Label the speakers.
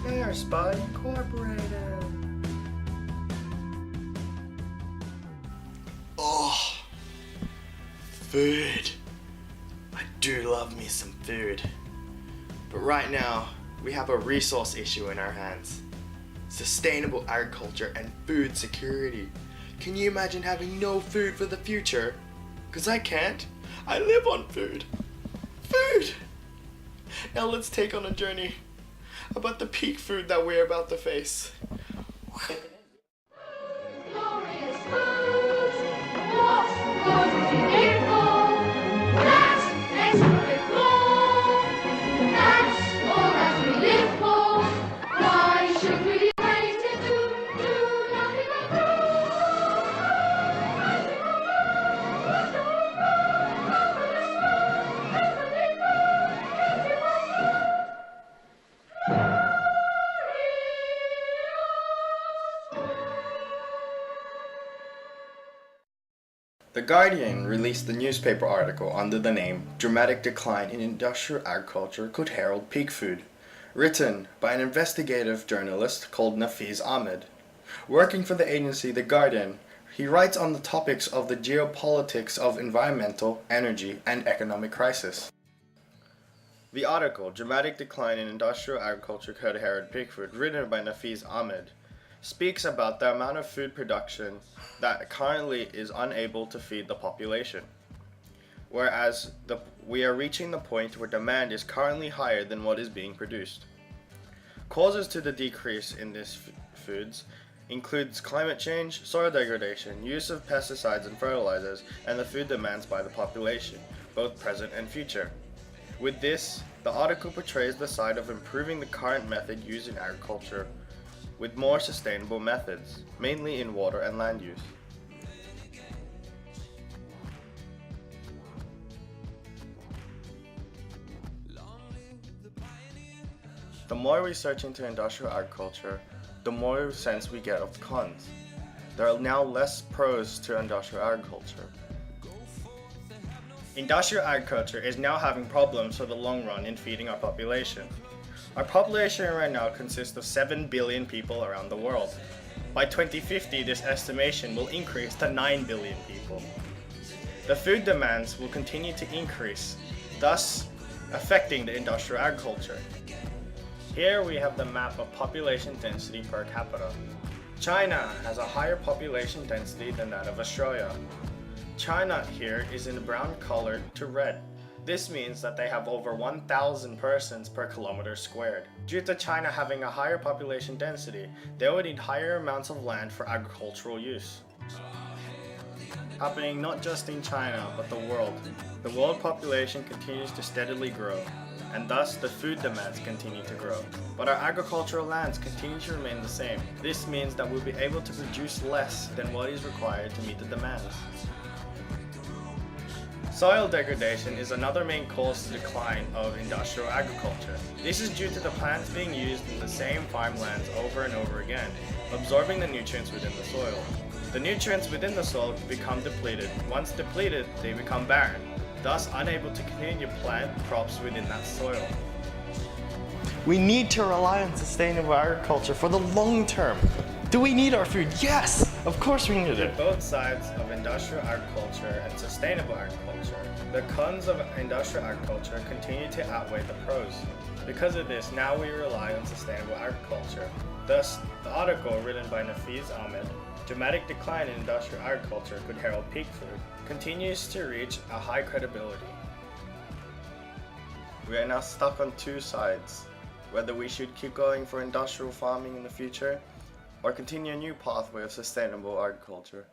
Speaker 1: Air Spot Incorporated. Oh, food. I do love me some food. But right now, we have a resource issue in our hands. Sustainable agriculture and food security. Can you imagine having no food for the future? 'Cause I can't. I live on food. Food! Now let's take on a journey about the peak food that we're about to face.
Speaker 2: Glorious foods, what's good to eat for? That's expert law. That's all that we live for. Why should we waste it to nothing but
Speaker 1: The Guardian released the newspaper article under the name "Dramatic Decline in Industrial Agriculture Could Herald Peak Food," written by an investigative journalist called Nafiz Ahmed. Working for the agency The Guardian, he writes on the topics of the geopolitics of environmental, energy, and economic crisis. The article, "Dramatic Decline in Industrial Agriculture Could Herald Peak Food," written by Nafiz Ahmed, speaks about the amount of food production that currently is unable to feed the population, whereas we are reaching the point where demand is currently higher than what is being produced. Causes to the decrease in these foods includes climate change, soil degradation, use of pesticides and fertilizers, and the food demands by the population, both present and future. With this, the article portrays the side of improving the current method used in agriculture with more sustainable methods, mainly in water and land use. The more research into industrial agriculture, the more sense we get of the cons. There are now less pros to industrial agriculture. Industrial agriculture is now having problems for the long run in feeding our population. Our population right now consists of 7 billion people around the world. By 2050, this estimation will increase to 9 billion people. The food demands will continue to increase, thus affecting the industrial agriculture. Here we have the map of population density per capita. China has a higher population density than that of Australia. China here is in brown color to red. This means that they have over 1,000 persons per kilometer squared. Due to China having a higher population density, they would need higher amounts of land for agricultural use. Happening not just in China, but the world. The world population continues to steadily grow, and thus the food demands continue to grow. But our agricultural lands continue to remain the same. This means that we'll be able to produce less than what is required to meet the demands. Soil degradation is another main cause to decline of industrial agriculture. This is due to the plants being used in the same farmlands over and over again, absorbing the nutrients within the soil. The nutrients within the soil become depleted. Once depleted, they become barren, thus unable to continue to plant crops within that soil. We need to rely on sustainable agriculture for the long term. Do we need our food? Yes! Of course we need it. Both sides of industrial agriculture and sustainable agriculture, the cons of industrial agriculture continue to outweigh the pros. Because of this, now we rely on sustainable agriculture. Thus, the article written by Nafiz Ahmed, "Dramatic Decline in Industrial Agriculture Could Herald Peak Food," continues to reach a high credibility. We are now stuck on two sides, whether we should keep going for industrial farming in the future or continue a new pathway of sustainable agriculture.